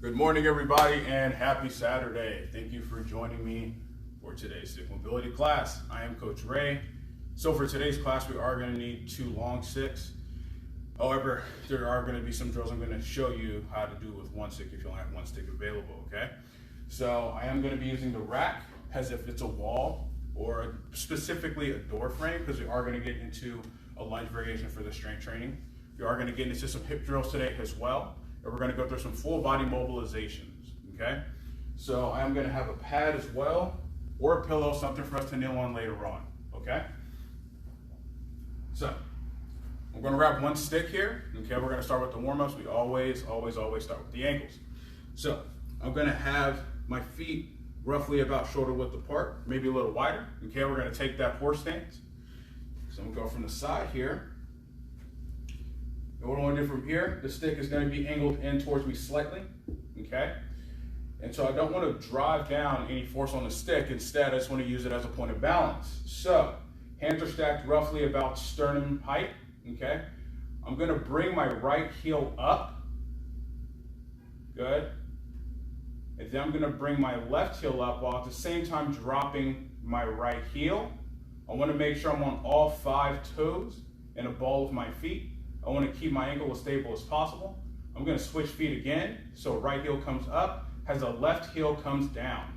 Good morning, everybody, and happy Saturday. Thank you for joining me for today's stick mobility class. I am Coach Ray. So for today's class, we are going to need 2 long sticks. However, there are going to be some drills I'm going to show you how to do with 1 stick if you only have 1 stick available, okay? So I am going to be using the rack as if it's a wall or specifically a door frame, because we are going to get into a lunge variation for the strength training. We are going to get into some hip drills today as well. And we're going to go through some full body mobilizations, okay? So I'm going to have a pad as well, or a pillow, something for us to kneel on later on, okay? So we're going to grab 1 stick here, okay? We're going to start with the warm-ups. We always start with the ankles. So I'm going to have my feet roughly about shoulder width apart, maybe a little wider, okay? We're going to take that horse stance. So I'm going to go from the side here. And what I want to do from here, the stick is going to be angled in towards me slightly, okay? And so I don't want to drive down any force on the stick. Instead, I just want to use it as a point of balance. So hands are stacked roughly about sternum height, okay? I'm going to bring my right heel up, good. And then I'm going to bring my left heel up while at the same time dropping my right heel. I want to make sure I'm on all 5 toes and a ball of my feet. I want to keep my ankle as stable as possible. I'm going to switch feet again. So right heel comes up as the left heel comes down.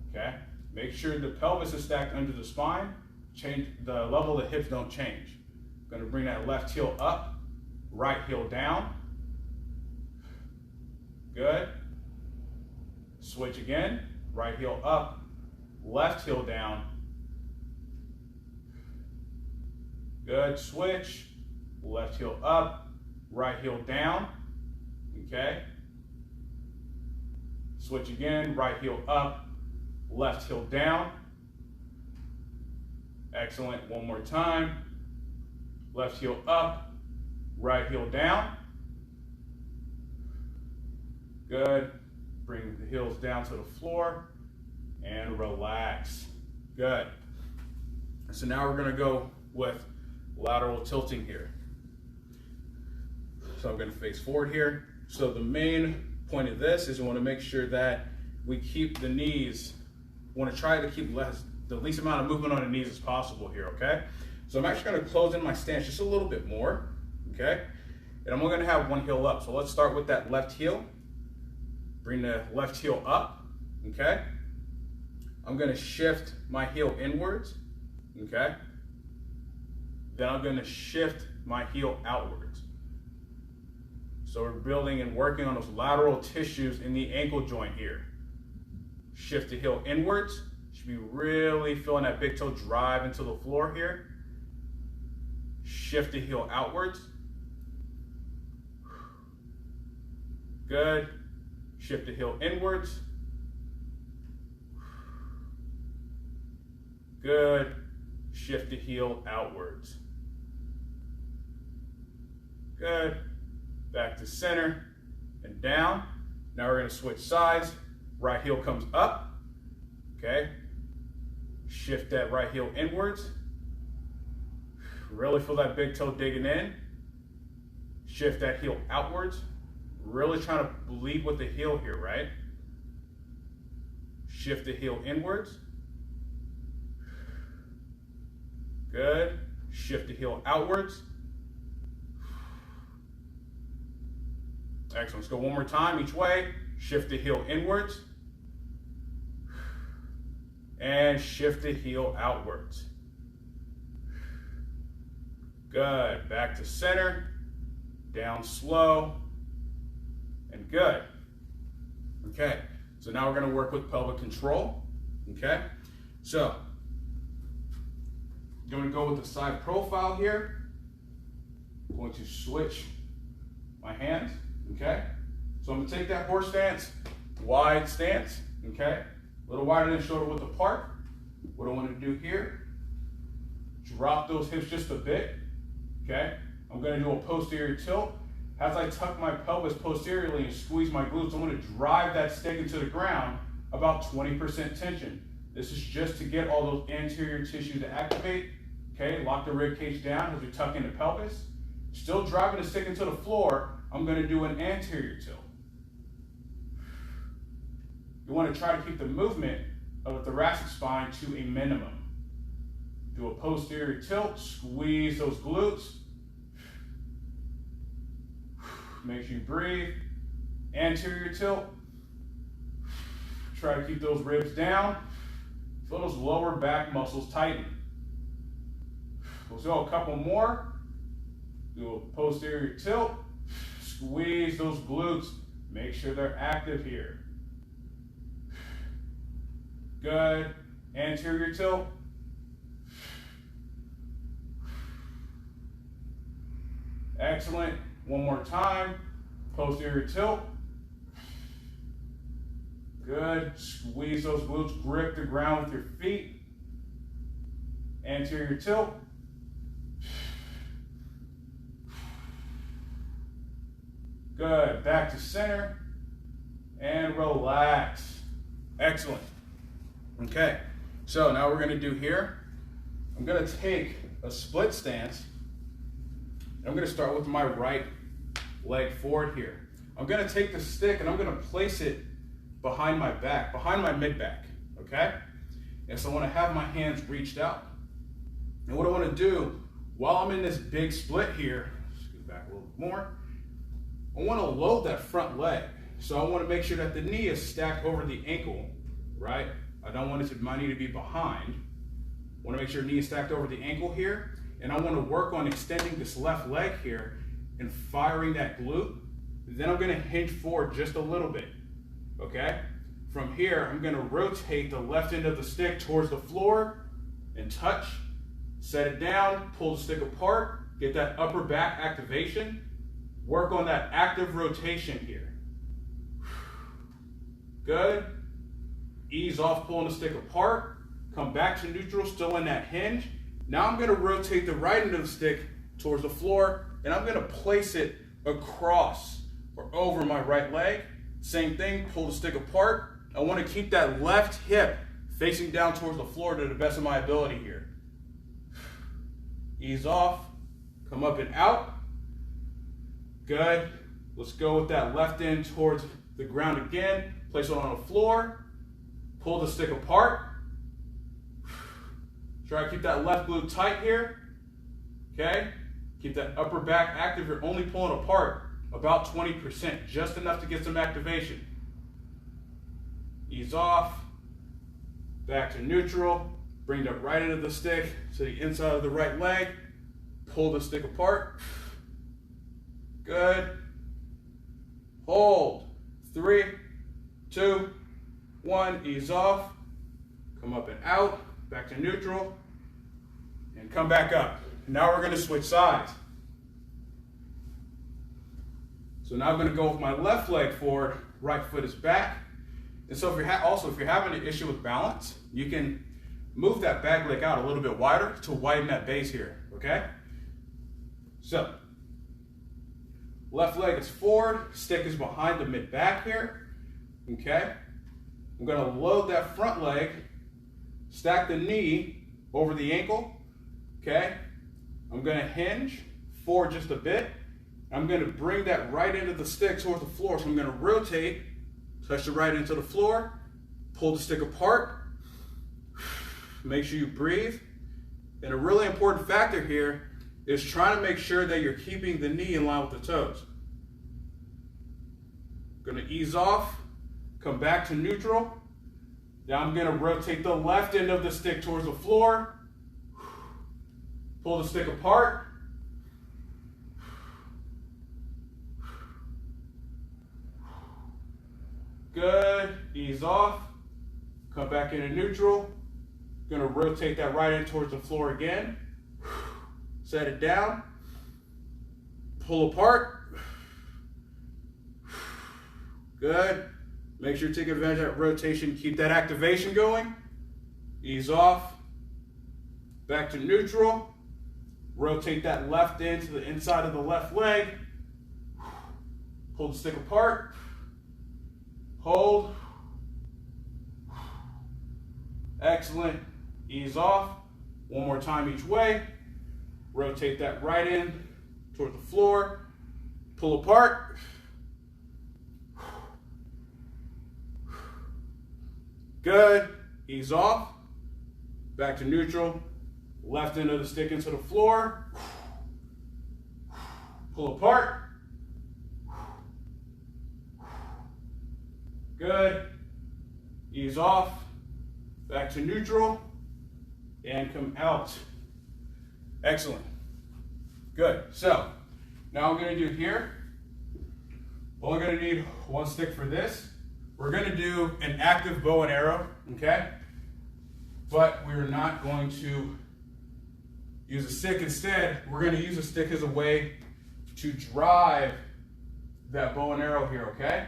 Okay? Make sure the pelvis is stacked under the spine. Change the level of the hips, don't change. I'm going to bring that left heel up, right heel down. Good. Switch again. Right heel up, left heel down. Good. Switch. Left heel up, right heel down, okay? Switch again, right heel up, left heel down. Excellent, one more time. Left heel up, right heel down. Good, bring the heels down to the floor and relax. Good. So now we're gonna go with lateral tilting here. So I'm going to face forward here. So the main point of this is we want to make sure that we keep the knees, we want to try to keep the least amount of movement on the knees as possible here, okay? So I'm actually going to close in my stance just a little bit more, okay? And I'm only going to have 1 heel up. So let's start with that left heel. Bring the left heel up, okay? I'm going to shift my heel inwards, okay? Then I'm going to shift my heel outwards. So we're building and working on those lateral tissues in the ankle joint here. Shift the heel inwards. Should be really feeling that big toe drive into the floor here. Shift the heel outwards. Good. Shift the heel inwards. Good. Shift the heel outwards. Good. Back to center and down. Now we're going to switch sides. Right heel comes up. Okay. Shift that right heel inwards. Really feel that big toe digging in. Shift that heel outwards. Really trying to lead with the heel here, right? Shift the heel inwards. Good. Shift the heel outwards. Excellent. Let's go one more time each way. Shift the heel inwards. And shift the heel outwards. Good. Back to center. Down slow. And good. Okay. So now we're going to work with pelvic control. Okay. So I'm going to go with the side profile here. I'm going to switch my hands. Okay, so I'm going to take that horse stance, wide stance, okay, a little wider than shoulder width apart. What I want to do here, drop those hips just a bit, okay. I'm going to do a posterior tilt. As I tuck my pelvis posteriorly and squeeze my glutes, I'm going to drive that stick into the ground about 20% tension. This is just to get all those anterior tissue to activate, okay. Lock the rib cage down as we tuck in the pelvis. Still driving the stick into the floor. I'm going to do an anterior tilt. you want to try to keep the movement of the thoracic spine to a minimum. Do a posterior tilt, squeeze those glutes. Make sure you breathe. Anterior tilt. Try to keep those ribs down. Feel those lower back muscles tighten. We'll go a couple more. Do a posterior tilt. Squeeze those glutes. Make sure they're active here. Good. Anterior tilt. Excellent. One more time. Posterior tilt. Good. Squeeze those glutes. Grip the ground with your feet. Anterior tilt. Good. Back to center. And relax. Excellent. Okay. So now we're going to do here, I'm going to take a split stance. I'm going to start with my right leg forward here. I'm going to take the stick and I'm going to place it behind my back, behind my mid-back, okay? And so I want to have my hands reached out. And what I want to do, while I'm in this big split here, scoot back a little bit more, I want to load that front leg. So I want to make sure that the knee is stacked over the ankle, right? I don't want my knee to be behind. I want to make sure the knee is stacked over the ankle here. And I want to work on extending this left leg here and firing that glute. Then I'm going to hinge forward just a little bit, okay? From here, I'm going to rotate the left end of the stick towards the floor and touch, set it down, pull the stick apart, get that upper back activation, work on that active rotation here. Good. Ease off pulling the stick apart, come back to neutral, still in that hinge. Now I'm going to rotate the right end of the stick towards the floor, and I'm going to place it across or over my right leg. Same thing, pull the stick apart. I want to keep that left hip facing down towards the floor to the best of my ability here. Ease off, come up and out. Good. Let's go with that left end towards the ground again. Place it on the floor. Pull the stick apart. Try to keep that left glute tight here. Okay? Keep that upper back active. You're only pulling apart about 20%, just enough to get some activation. Ease off. Back to neutral. Bring the right end of the stick to the inside of the right leg. Pull the stick apart. Good. Hold. 3, 2, 1. Ease off. Come up and out. Back to neutral. And come back up. Now we're going to switch sides. So now I'm going to go with my left leg forward. Right foot is back. And so if you're having an issue with balance, you can move that back leg out a little bit wider to widen that base here. Okay? So left leg is forward, stick is behind the mid back here. Okay? I'm going to load that front leg, stack the knee over the ankle. Okay? I'm going to hinge forward just a bit. I'm going to bring that right end of the stick towards the floor. So I'm going to rotate, touch the right end to the floor, pull the stick apart. Make sure you breathe. And a really important factor here is trying to make sure that you're keeping the knee in line with the toes. Going to ease off, come back to neutral. Now I'm going to rotate the left end of the stick towards the floor. Pull the stick apart. Good. Ease off. Come back into neutral. Going to rotate that right end towards the floor again. Set it down. Pull apart. Good. Make sure you take advantage of that rotation. Keep that activation going. Ease off. Back to neutral. Rotate that left end to the inside of the left leg. Pull the stick apart. Hold. Excellent. Ease off. One more time each way. Rotate that right end toward the floor. Pull apart. Good. Ease off. Back to neutral. Left end of the stick into the floor. Pull apart. Good. Ease off. Back to neutral. And come out. Excellent. Good. So, now I'm going to do here, only going to need one stick for this. We're going to do an active bow and arrow, okay? But we're not going to use a stick. Instead, we're going to use a stick as a way to drive that bow and arrow here, okay?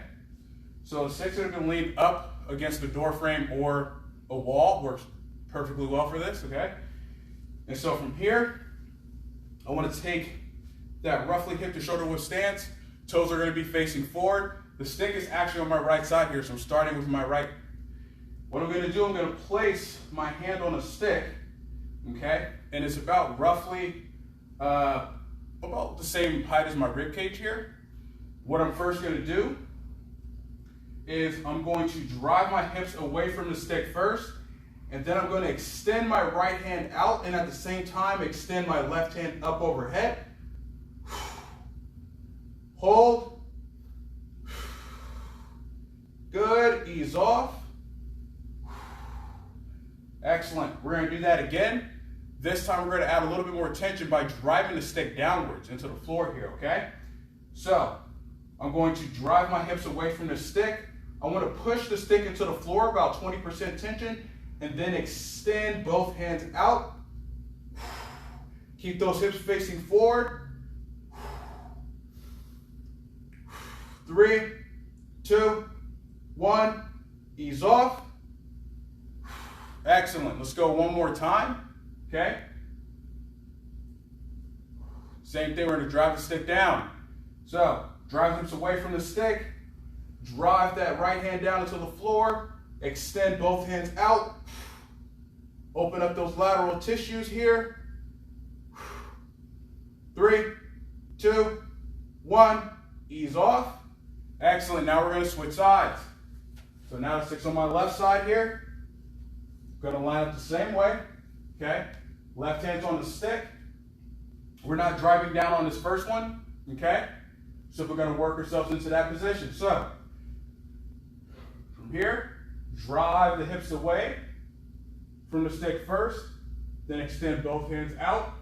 So the stick's going to lean up against the door frame or a wall. Works perfectly well for this, okay? And so from here, I want to take that roughly hip to shoulder width stance. Toes are going to be facing forward. The stick is actually on my right side here, so I'm starting with my right. What I'm going to do, I'm going to place my hand on a stick, okay? And it's about roughly about the same height as my rib cage here. What I'm first going to do is I'm going to drive my hips away from the stick first, and then I'm going to extend my right hand out, and at the same time extend my left hand up overhead. Hold. Good. Ease off. Excellent. We're going to do that again. This time we're going to add a little bit more tension by driving the stick downwards into the floor here, okay? So I'm going to drive my hips away from the stick. I want to push the stick into the floor, about 20% tension, and then extend both hands out. Keep those hips facing forward. 3, 2, 1, ease off. Excellent. Let's go one more time. Okay. Same thing, we're going to drive the stick down. So, drive hips away from the stick. Drive that right hand down into the floor. Extend both hands out. Open up those lateral tissues here. 3, 2, 1, ease off. Excellent. Now we're going to switch sides. So now the stick's on my left side here. Going to line up the same way. Okay. Left hand's on the stick. We're not driving down on this first one. Okay. So we're going to work ourselves into that position. So from here, drive the hips away from the stick first. Then extend both hands out.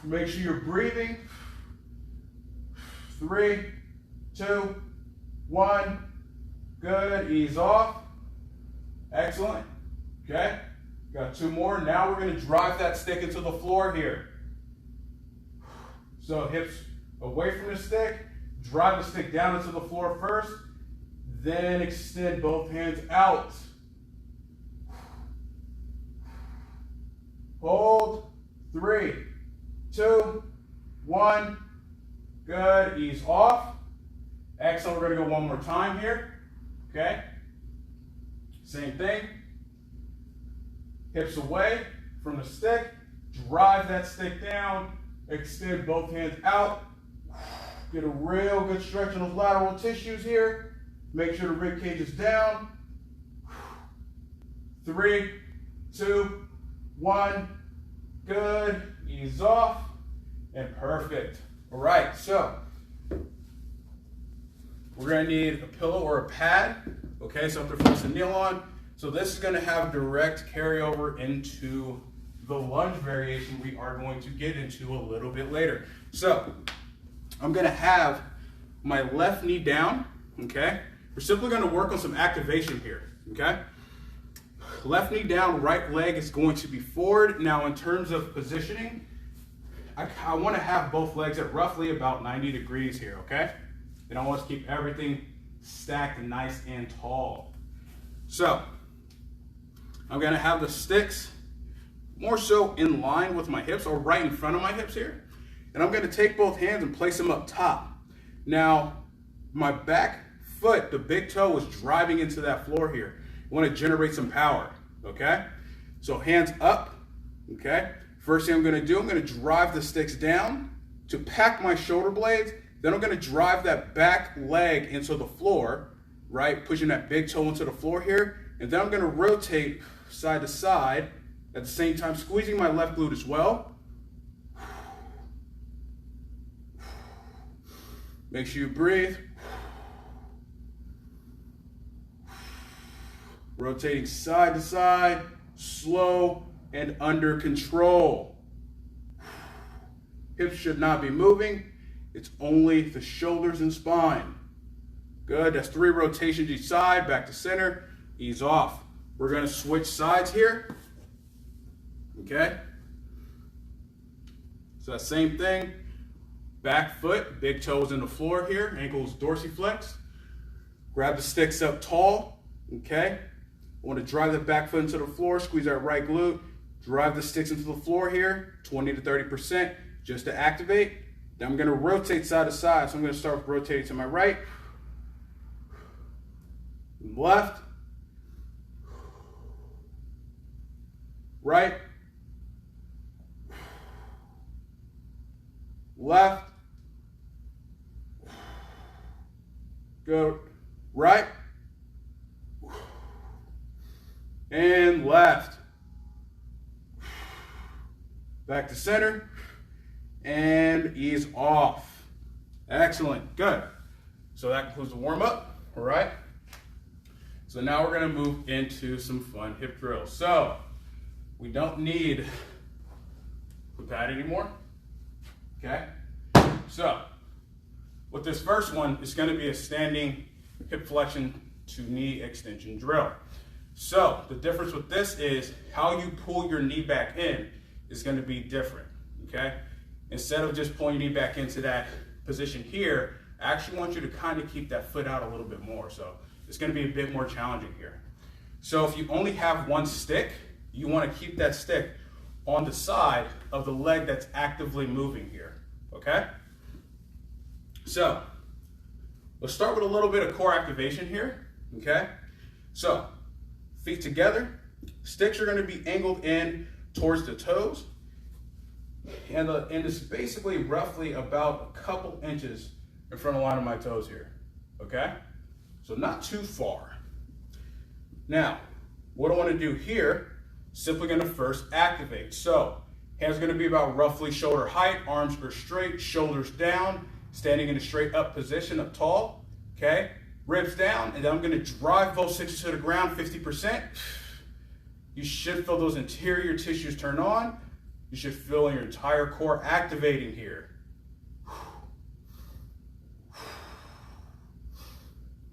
Make sure you're breathing. 3, 2, 1. Good. Ease off. Excellent. Okay. Got 2 more. Now we're going to drive that stick into the floor here. So hips away from the stick. Drive the stick down into the floor first. Then extend both hands out. Hold. 3, 2, 1. Good. Ease off. Excellent. We're going to go one more time here. Okay. Same thing. Hips away from the stick. Drive that stick down. Extend both hands out. Get a real good stretch on those lateral tissues here. Make sure the rib cage is down. 3, 2, 1. Good. Ease off. And perfect. All right, so we're going to need a pillow or a pad, okay, something for us to kneel on. So this is going to have direct carryover into the lunge variation we are going to get into a little bit later. So I'm going to have my left knee down, okay? We're simply going to work on some activation here, okay? Left knee down, right leg is going to be forward. Now in terms of positioning, I want to have both legs at roughly about 90 degrees here, okay? And I want to keep everything stacked and nice and tall. So I'm going to have the sticks more so in line with my hips or right in front of my hips here. And I'm going to take both hands and place them up top. Now, my back foot, the big toe, is driving into that floor here. I want to generate some power, okay? So hands up, okay? First thing I'm going to do, I'm going to drive the sticks down to pack my shoulder blades Then I'm gonna drive that back leg into the floor, right? Pushing that big toe into the floor here. And then I'm gonna rotate side to side at the same time, squeezing my left glute as well. Make sure you breathe. Rotating side to side, slow and under control. Hips should not be moving. It's only the shoulders and spine. Good, that's 3 rotations each side, back to center, ease off. We're gonna switch sides here, okay? So that same thing, back foot, big toes in the floor here, ankles dorsiflex. Grab the sticks up tall, okay? I wanna drive the back foot into the floor, squeeze that right glute, drive the sticks into the floor here, 20 to 30%, just to activate. Then I'm gonna rotate side to side. So I'm gonna start with rotating to my right, left, right, left, go right, and left. Back to center, and ease off. Excellent, good. So that concludes the warm-up, all right? So now we're gonna move into some fun hip drills. So we don't need the pad anymore, okay? So with this first one, it's gonna be a standing hip flexion to knee extension drill. So the difference with this is how you pull your knee back in is gonna be different, okay? Instead of just pulling your knee back into that position here, I actually want you to kind of keep that foot out a little bit more. So it's gonna be a bit more challenging here. So if you only have one stick, you wanna keep that stick on the side of the leg that's actively moving here, okay? So let's start with a little bit of core activation here, okay? So feet together, sticks are gonna be angled in towards the toes, and it's basically roughly about a couple inches in front of the line of my toes here, okay? So not too far. Now, what I wanna do here, simply gonna first activate. So, hands are gonna be about roughly shoulder height, arms are straight, shoulders down, standing in a straight up position, up tall, okay? Ribs down, and then I'm gonna drive both sixes to the ground 50%. You should feel those interior tissues turn on. You should feel your entire core activating here.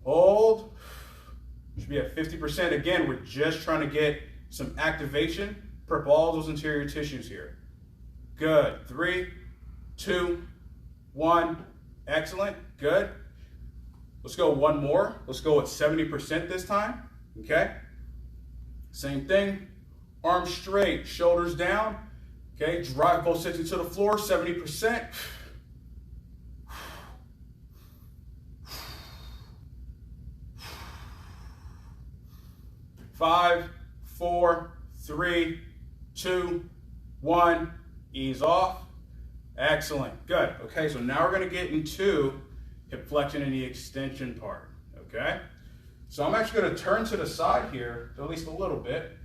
Hold. Should be at 50%. Again, we're just trying to get some activation, prep all those interior tissues here. Good. 3, 2, 1. Excellent. Good. Let's go one more. Let's go at 70% this time. Okay. Same thing. Arms straight, shoulders down. Okay. Drive both sixes to the floor, 70%. 5, 4, 3, 2, 1. Ease off. Excellent. Good. Okay, so now we're going to get into hip flexion and the extension part. Okay? So I'm actually going to turn to the side here, at least a little bit.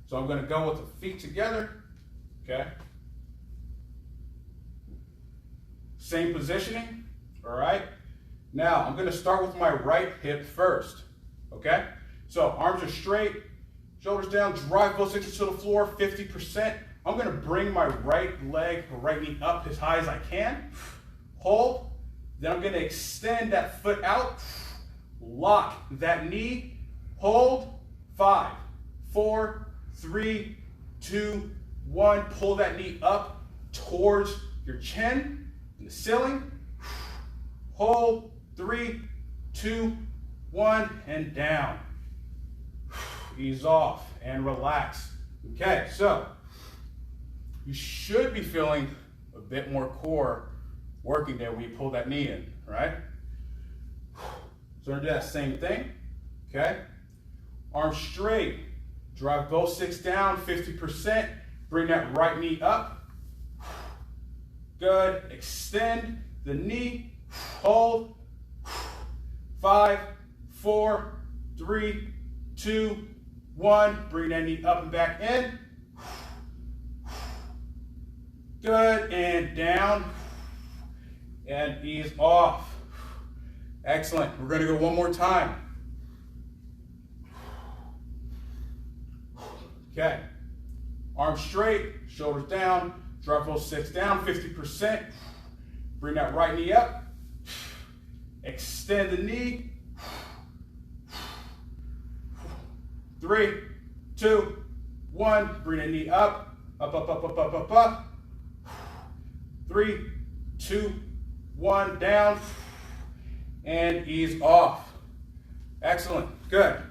So I'm going to go with the feet together. Okay? Same positioning. All right? Now, I'm going to start with my right hip first, okay? So arms are straight, shoulders down, drive both sixes to the floor, 50%. I'm going to bring my right leg or right knee up as high as I can. Hold. Then I'm going to extend that foot out, lock that knee, hold. 5, 4, 3, 2, 1. Pull that knee up towards your chin and the ceiling. Hold. 3, 2, 1, and down. Ease off and relax. Okay, so you should be feeling a bit more core working there when you pull that knee in, right? So we're gonna do that same thing, okay? Arms straight, drive both sticks down, 50%, bring that right knee up. Good. Extend the knee. Hold. 5, 4, 3, 2, 1. Bring that knee up and back in. Good. And down. And ease off. Excellent. We're going to go one more time. Okay. Arms straight, shoulders down, drop those 6 down, 50%. Bring that right knee up. Extend the knee. 3, 2, 1. Bring the knee up. Up, up, up, up, up, up, up. 3, 2, 1. Down. And ease off. Excellent. Good.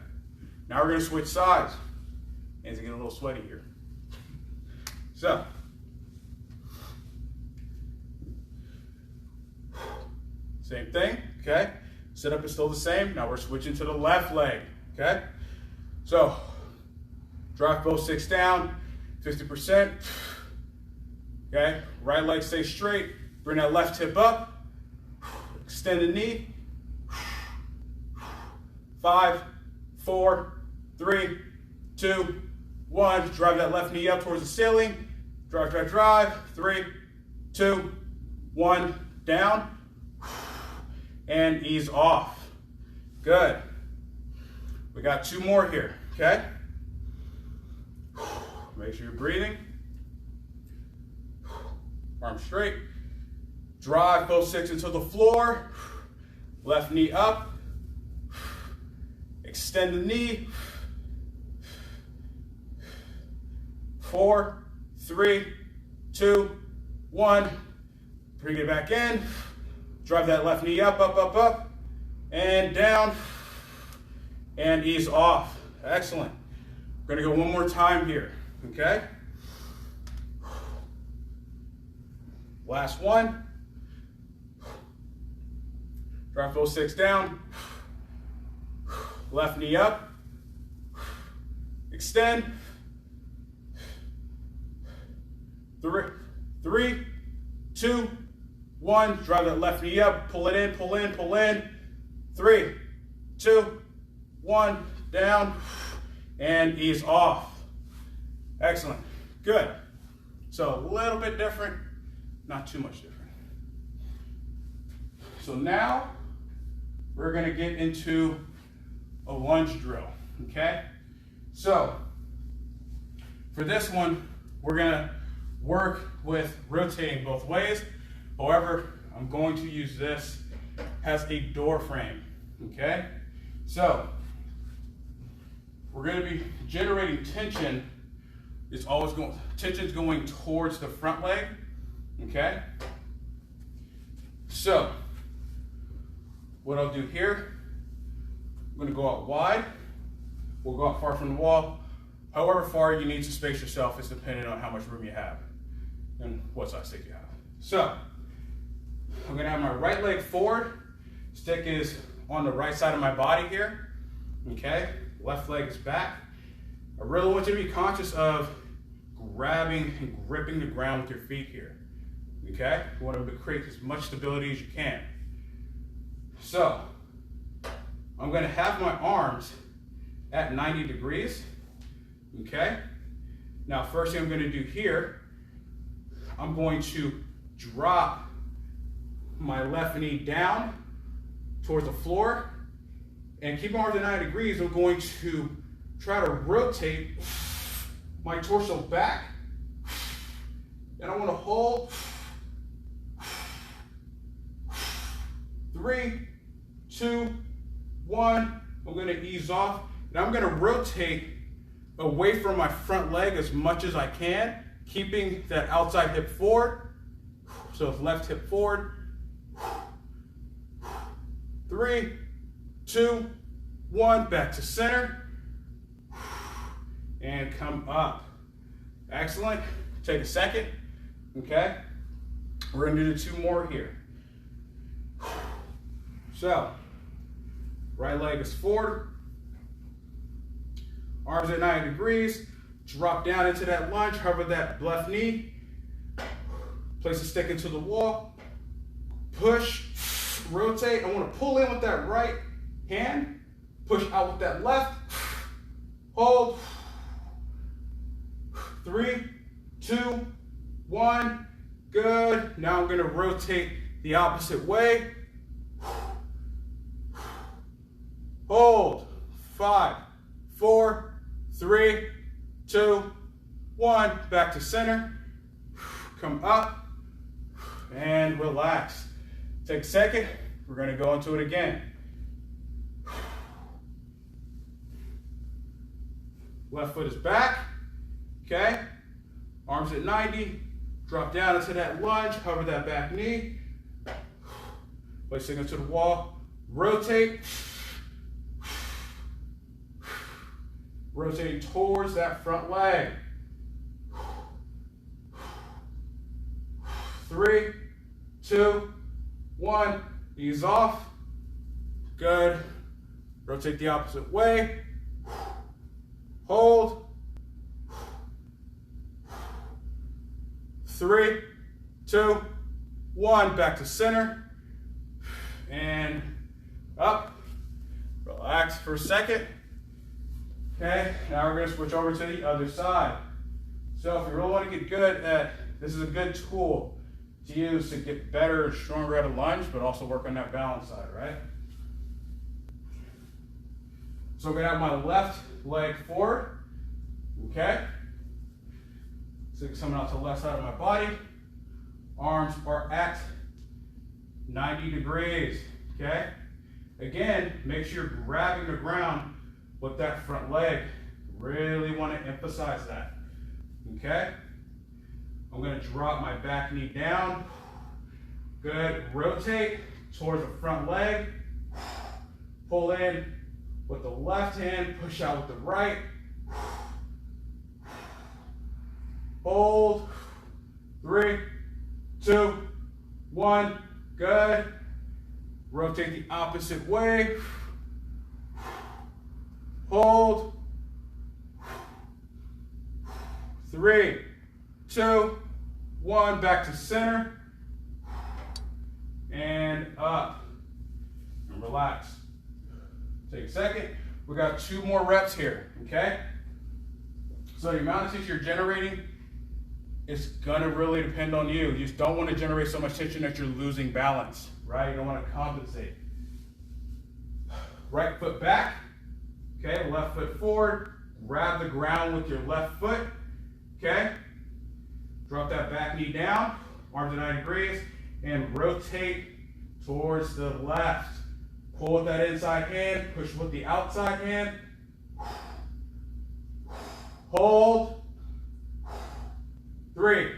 Now we're going to switch sides. Hands are getting a little sweaty here. So, same thing, okay? Setup is still the same. Now we're switching to the left leg, okay? So, drop both 6 down, 50%. Okay, right leg stays straight. Bring that left hip up. Extend the knee. 5, 4, 3, 2, 1. Drive that left knee up towards the ceiling. Drive, drive, drive. 3, 2, 1. Down. And ease off. Good. We got 2 more here, okay? Make sure you're breathing. Arms straight. Drive both 6 into the floor. Left knee up. Extend the knee. 4, 3, 2, 1. Bring it back in. Drive that left knee up, up, up, up. And down. And ease off. Excellent. We're going to go one more time here. Okay? Last one. Drop those 6 down. Left knee up. Extend. 3, 2, 1. Drive that left knee up. Pull it in, pull in, pull in. 3, 2, 1. Down. And ease off. Excellent. Good. So a little bit different, not too much different. So now we're going to get into a lunge drill. Okay? So for this one, we're going to work with rotating both ways. However, I'm going to use this as a door frame. Okay? So we're going to be generating tension. It's always going, tension's going towards the front leg. Okay? So what I'll do here, I'm going to go out wide. We'll go out far from the wall. However far you need to space yourself is dependent on how much room you have and what size stick you have. So I'm going to have my right leg forward. Stick is on the right side of my body here. Okay? Left leg is back. I really want you to be conscious of grabbing and gripping the ground with your feet here. Okay? You want to create as much stability as you can. So I'm going to have my arms at 90 degrees. Okay? Now, first thing I'm going to do here, I'm going to drop my left knee down towards the floor and keep my arms at 90 degrees. I'm going to try to rotate my torso back. And I want to hold. 3, 2, 1. I'm going to ease off. And I'm going to rotate away from my front leg as much as I can, keeping that outside hip forward. So it's left hip forward. 3, 2, 1. Back to center. And come up. Excellent. Take a second. Okay? We're going to do the 2 more here. So, right leg is forward. Arms at 90 degrees. Drop down into that lunge. Hover that left knee. Place the stick into the wall, push, rotate. I want to pull in with that right hand, push out with that left, hold. 3, 2, 1, good. Now I'm gonna rotate the opposite way. Hold, 5, 4, 3, 2, 1, back to center. Come up and relax. Take a second, we're gonna go into it again. Left foot is back. Okay, arms at 90, drop down into that lunge, hover that back knee, placing it to the wall, rotate, rotating towards that front leg. 3, 2, 1, ease off, good, rotate the opposite way, hold, 3, 2, 1, back to center, and up. Relax for a second. Okay, now we're gonna switch over to the other side. So if you really wanna get good at, this is a good tool to use to get better and stronger at a lunge, but also work on that balance side, right? So I'm gonna have my left leg forward, okay? So coming out to the left side of my body. Arms are at 90 degrees, okay? Again, make sure you're grabbing the ground with that front leg. Really want to emphasize that, okay? I'm gonna drop my back knee down. Good, rotate towards the front leg. Pull in with the left hand, push out with the right. Hold, 3, 2, 1, good. Rotate the opposite way. Hold, 3, 2, 1, back to center. And up, and relax. Take a second, we got 2 more reps here, okay? So the amount of tension you're generating, it's gonna really depend on you. You just don't want to generate so much tension that you're losing balance, right? You don't want to compensate. Right foot back, okay? Left foot forward. Grab the ground with your left foot, okay? Drop that back knee down, arms at 90 degrees, and rotate towards the left. Pull with that inside hand, push with the outside hand. Hold. 3,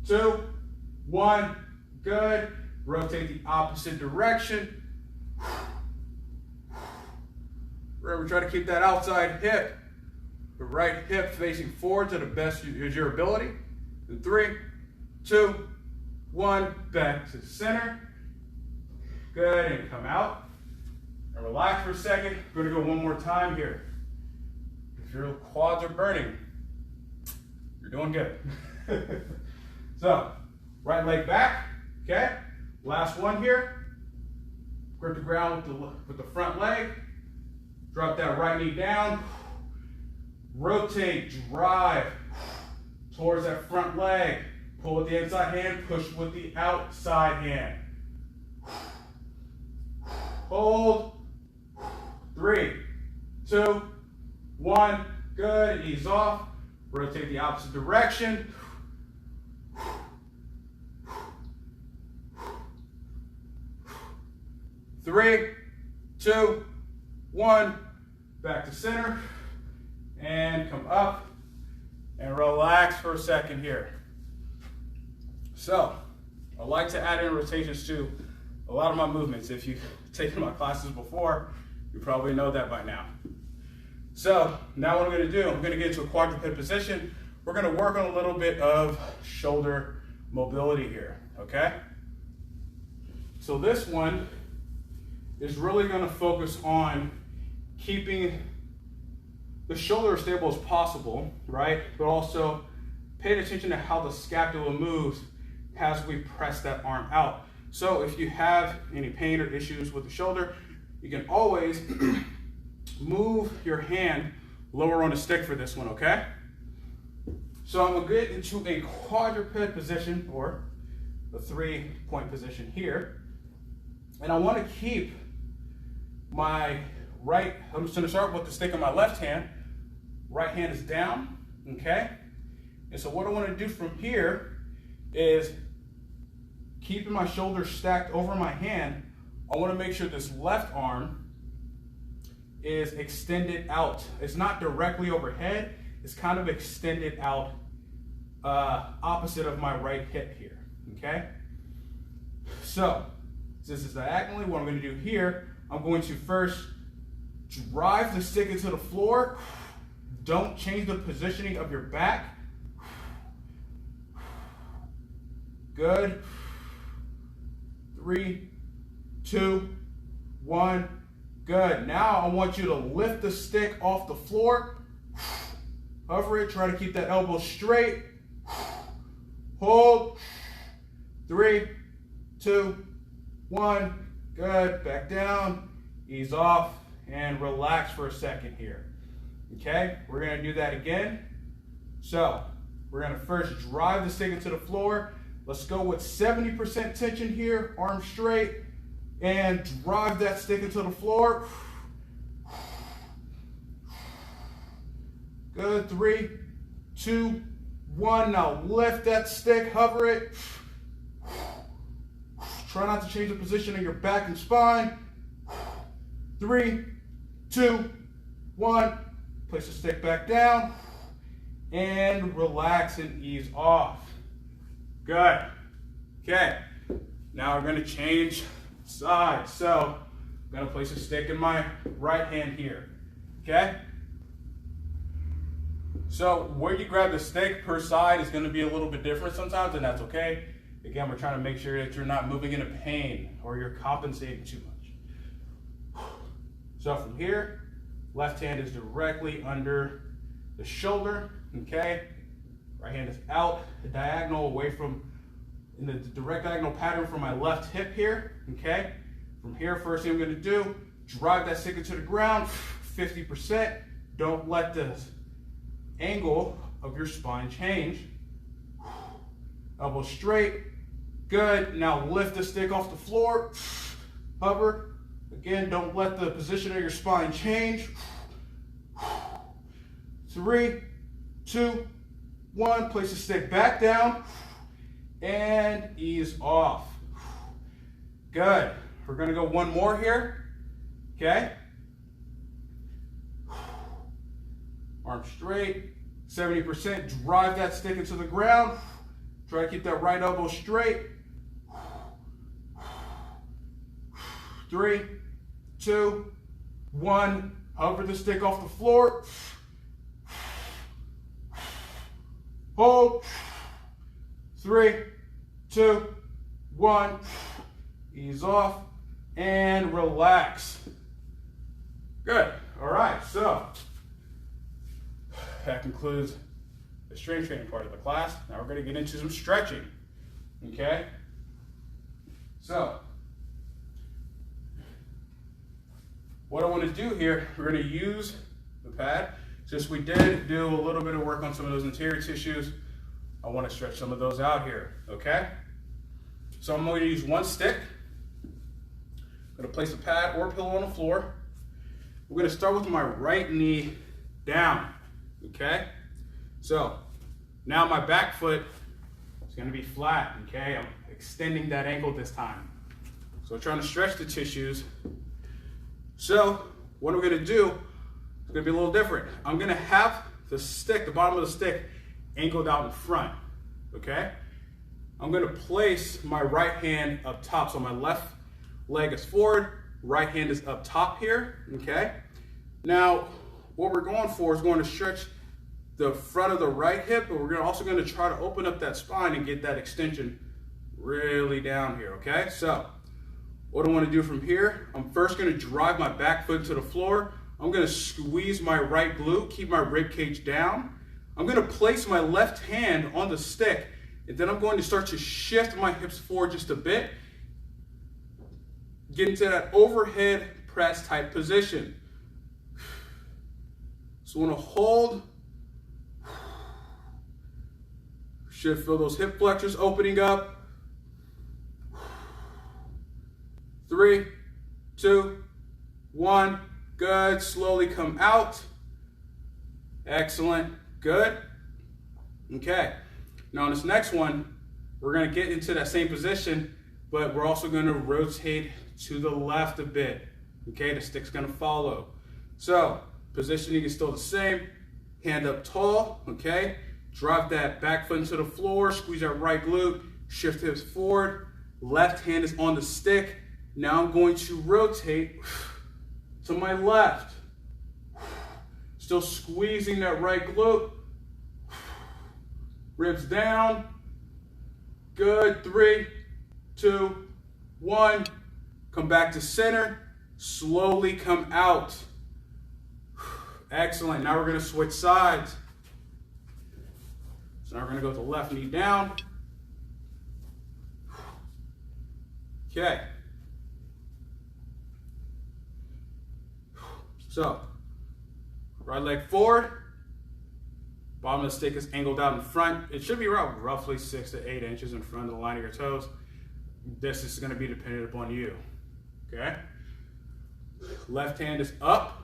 2, 1, good. Rotate the opposite direction. Remember, try to keep that outside hip, the right hip facing forward to the best of your ability. 3, 2, 1, back to center. Good, and come out. And relax for a second. We're gonna go one more time here. If your quads are burning, you're doing good. So, right leg back, okay? Last one here. Grip the ground with the front leg. Drop that right knee down. Rotate, drive towards that front leg. Pull with the inside hand, push with the outside hand. Hold. 3, 2, 1, good, ease off. Rotate the opposite direction. 3, 2, 1, back to center, and come up, and relax for a second here. So, I like to add in rotations to a lot of my movements. If you've taken my classes before, you probably know that by now. So, now what I'm gonna do, I'm gonna get into a quadruped position. We're gonna work on a little bit of shoulder mobility here, okay? So this one is really gonna focus on keeping the shoulder as stable as possible, right? But also paying attention to how the scapula moves as we press that arm out. So if you have any pain or issues with the shoulder, you can always move your hand lower on the stick for this one, okay? So I'm gonna get into a quadruped position, or the 3-point position here. And I wanna keep my I'm just gonna start with the stick in my left hand. Right hand is down, okay? And so what I wanna do from here is keeping my shoulders stacked over my hand. I wanna make sure this left arm is extended out. It's not directly overhead, it's kind of extended out opposite of my right hip here, okay? So, this is diagonally. What I'm gonna do here, I'm going to first drive the stick into the floor. Don't change the positioning of your back. Good. 3, 2, 1. Good. Now I want you to lift the stick off the floor. Hover it. Try to keep that elbow straight. Hold. 3, 2, 1. Good. Back down. Ease off and relax for a second here. Okay? We're going to do that again. So, we're going to first drive the stick into the floor. Let's go with 70% tension here. Arm straight. And drive that stick into the floor. Good. 3, 2, 1. Now lift that stick. Hover it. Try not to change the position of your back and spine. 3, 2, 1. Place the stick back down. And relax and ease off. Good. Okay. Now we're going to change sides. So I'm going to place a stick in my right hand here. Okay? So where you grab the stick per side is going to be a little bit different sometimes, and that's okay. Again, we're trying to make sure that you're not moving into pain or you're compensating too much. So from here, left hand is directly under the shoulder, okay? Right hand is out, diagonal away from, in the direct diagonal pattern from my left hip here, okay? From here, first thing I'm gonna do, drive that stick into the ground, 50%. Don't let the angle of your spine change. Elbow straight, good. Now lift the stick off the floor, hover. Again, don't let the position of your spine change. 3, 2, 1. Place the stick back down and ease off. Good. We're going to go one more here. Okay. Arm straight. 70%. Drive that stick into the ground. Try to keep that right elbow straight. 3, 2, 1. Hover the stick off the floor. Hold. 3, 2, 1. Ease off and relax. Good. All right. So that concludes the strength training part of the class. Now we're going to get into some stretching. Okay. So what I want to do here, we're going to use the pad. Since we did do a little bit of work on some of those interior tissues, I want to stretch some of those out here, okay? So I'm going to use one stick. I'm going to place a pad or a pillow on the floor. We're going to start with my right knee down, okay? So now my back foot is going to be flat, okay? I'm extending that ankle this time. So I'm trying to stretch the tissues. So what we're going to do is going to be a little different. I'm going to have the stick, the bottom of the stick, angled out in front, okay? I'm going to place my right hand up top. So my left leg is forward, right hand is up top here, okay? Now, what we're going for is going to stretch the front of the right hip, but we're also going to try to open up that spine and get that extension really down here, okay? So what I want to do from here, I'm first going to drive my back foot to the floor. I'm going to squeeze my right glute, keep my rib cage down. I'm going to place my left hand on the stick And then I'm going to start to shift my hips forward just a bit. Get into that overhead press type position. So I want to hold. Should feel those hip flexors opening up. 3, 2, 1. Good. Slowly come out. Excellent. Good. Okay. Now on this next one, we're going to get into that same position, but we're also going to rotate to the left a bit. Okay, the stick's going to follow. So positioning is still the same. Hand up tall. Okay. Drop that back foot into the floor. Squeeze that right glute. Shift hips forward. Left hand is on the stick. Now I'm going to rotate to my left. Still squeezing that right glute. Ribs down. Good. 3, 2, 1. Come back to center. Slowly come out. Excellent. Now we're going to switch sides. So now we're going to go with the left knee down. Okay. So, right leg forward. Bottom of the stick is angled out in front. It should be around roughly 6 to 8 inches in front of the line of your toes. This is going to be dependent upon you. Okay. Left hand is up.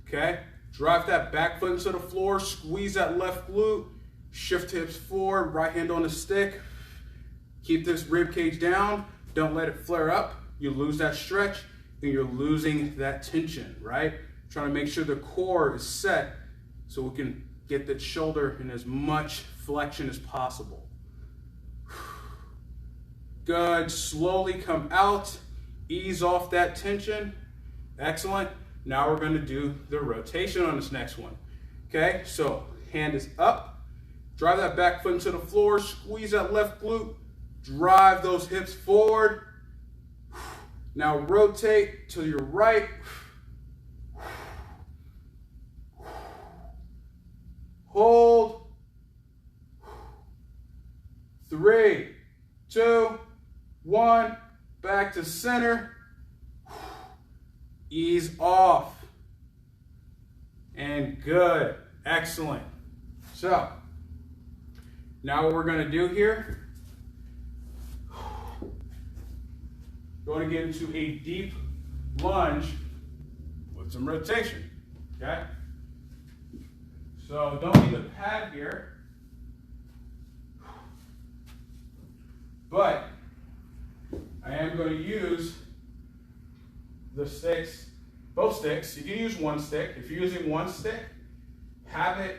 Okay. Drive that back foot into the floor. Squeeze that left glute. Shift hips forward. Right hand on the stick. Keep this rib cage down. Don't let it flare up. You lose that stretch and you're losing that tension, right? Trying to make sure the core is set so we can get the shoulder in as much flexion as possible. Good. Slowly come out. Ease off that tension. Excellent. Now we're going to do the rotation on this next one. Okay, so hand is up. Drive that back foot into the floor. Squeeze that left glute. Drive those hips forward. Now rotate to your right. Hold. 3, 2, 1. Back to center. Ease off. And good. Excellent. So, now what we're going to do here, we're going to get into a deep lunge with some rotation. Okay? So, don't need the pad here, but I am going to use the sticks, both sticks. You can use one stick. If you're using one stick, have it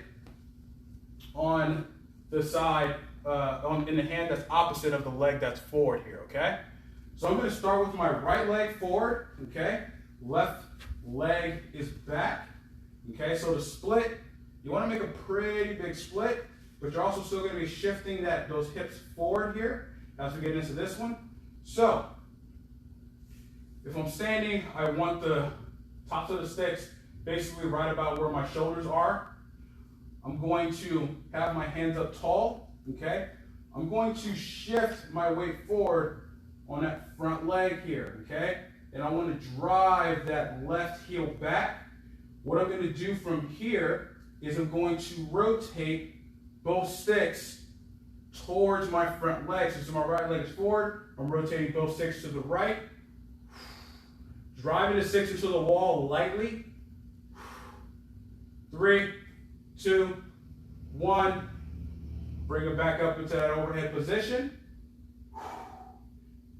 on the side, in the hand that's opposite of the leg that's forward here, okay? So I'm going to start with my right leg forward, okay? Left leg is back, okay? So to split, you want to make a pretty big split, but you're also still going to be shifting those hips forward here as we get into this one. So, if I'm standing, I want the tops of the sticks basically right about where my shoulders are. I'm going to have my hands up tall, okay? I'm going to shift my weight forward on that front leg here, okay? And I want to drive that left heel back. What I'm going to do from here is I'm going to rotate both sticks towards my front leg. So my right leg is forward. I'm rotating both sticks to the right. Driving the sticks into the wall lightly. 3, 2, 1. Bring it back up into that overhead position.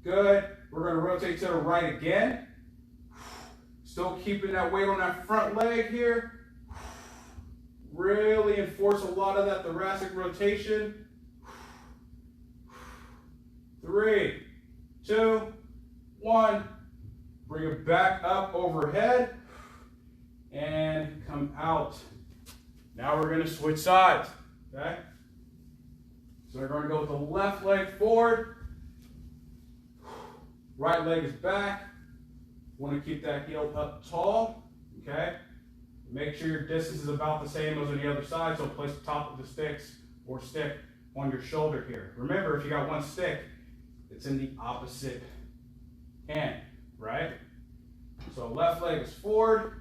Good. We're going to rotate to the right again. Still keeping that weight on that front leg here. Really enforce a lot of that thoracic rotation. 3, 2, 1. Bring it back up overhead and come out. Now we're going to switch sides, okay? So we're going to go with the left leg forward. Right leg is back. Want to keep that heel up tall, okay? Make sure your distance is about the same as on the other side, so place the top of the sticks or stick on your shoulder here. Remember, if you got one stick, it's in the opposite hand, right? So left leg is forward,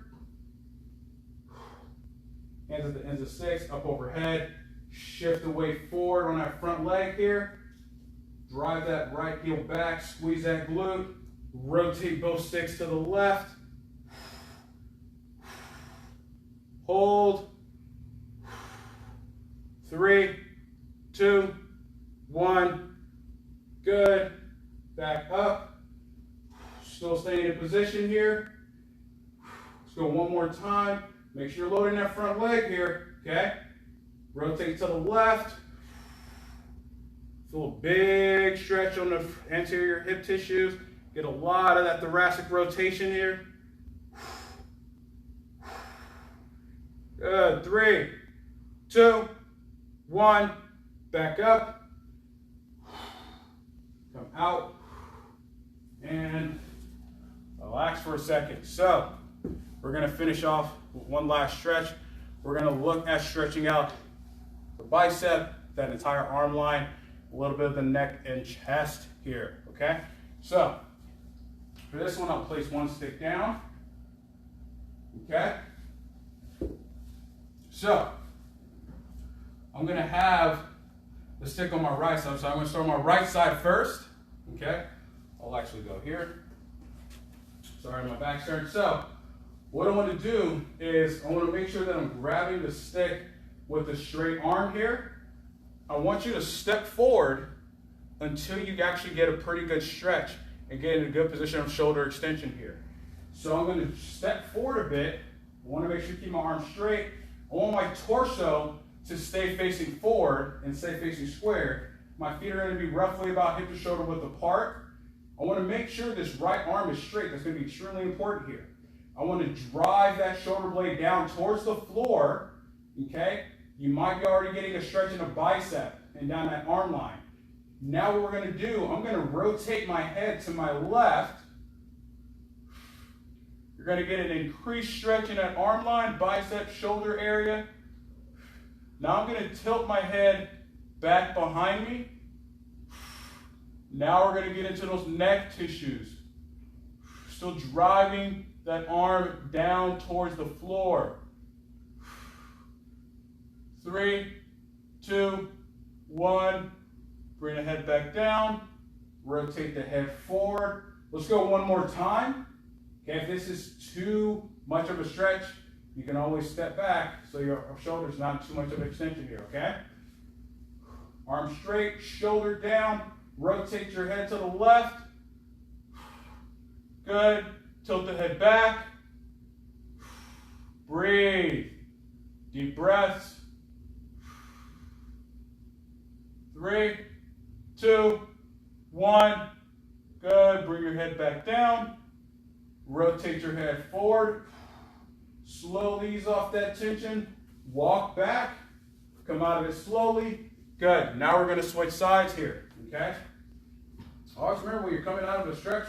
hands at the ends of sticks, up overhead, shift the weight forward on that front leg here, drive that right heel back, squeeze that glute, rotate both sticks to the left, hold, 3, 2, 1, good, back up, still staying in position here. Let's go one more time, make sure you're loading that front leg here, okay? Rotate to the left, feel a big stretch on the anterior hip tissues, get a lot of that thoracic rotation here. Good, 3, 2, 1, back up, come out, and relax for a second. So, we're gonna finish off with one last stretch. We're gonna look at stretching out the bicep, that entire arm line, a little bit of the neck and chest here, okay? So, for this one, I'll place one stick down, okay? So, I'm gonna have the stick on my right side, so I'm gonna start on my right side first, okay? I'll actually go here. Sorry, my back's turned. So, what I wanna do is, I wanna make sure that I'm grabbing the stick with a straight arm here. I want you to step forward until you actually get a pretty good stretch and get in a good position of shoulder extension here. So I'm gonna step forward a bit. I wanna make sure to keep my arm straight. I want my torso to stay facing forward and stay facing square. My feet are gonna be roughly about hip to shoulder width apart. I wanna make sure this right arm is straight. That's gonna be extremely important here. I wanna drive that shoulder blade down towards the floor, okay? You might be already getting a stretch in the bicep and down that arm line. Now what we're gonna do, I'm gonna rotate my head to my left. You're gonna get an increased stretch in that arm line, bicep, shoulder area. Now I'm gonna tilt my head back behind me. Now we're gonna get into those neck tissues. Still driving that arm down towards the floor. 3, 2, 1. Bring the head back down. Rotate the head forward. Let's go one more time. Okay, if this is too much of a stretch, you can always step back so your shoulder's not too much of an extension here, okay? Arm straight, shoulder down. Rotate your head to the left. Good. Tilt the head back. Breathe. Deep breaths. 3, 2, 1. Good. Bring your head back down. Rotate your head forward. Slowly ease off that tension. Walk back. Come out of it slowly. Good. Now we're going to switch sides here. Okay? Always remember when you're coming out of a stretch,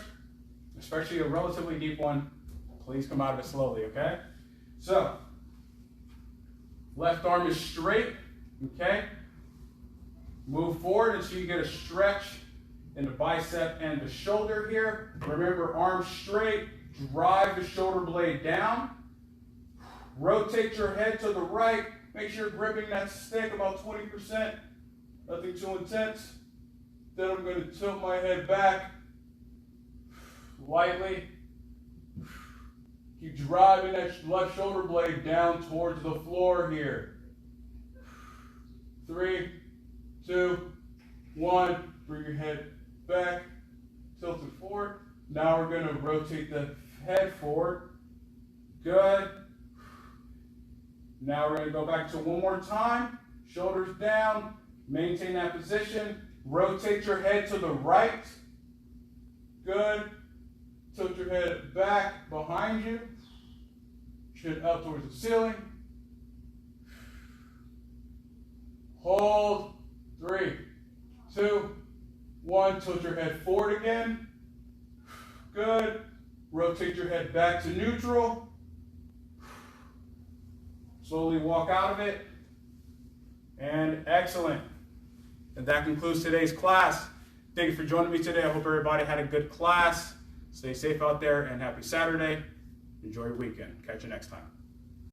especially a relatively deep one, please come out of it slowly, okay? So, left arm is straight, okay? Move forward until you get a stretch in the bicep and the shoulder here. Remember, arm straight, drive the shoulder blade down. Rotate your head to the right. Make sure you're gripping that stick about 20%. Nothing too intense. Then I'm going to tilt my head back lightly. Keep driving that left shoulder blade down towards the floor here. 3, 2, 1. Bring your head back, tilt it forward. Now we're going to rotate the head forward. Good. Now we're going to go back to one more time. Shoulders down. Maintain that position. Rotate your head to the right. Good. Tilt your head back behind you. Chin up towards the ceiling. Hold. 3, 2, 1. Tilt your head forward again. Good. Rotate your head back to neutral. Slowly walk out of it. And excellent. And that concludes today's class. Thank you for joining me today. I hope everybody had a good class. Stay safe out there and happy Saturday. Enjoy your weekend. Catch you next time.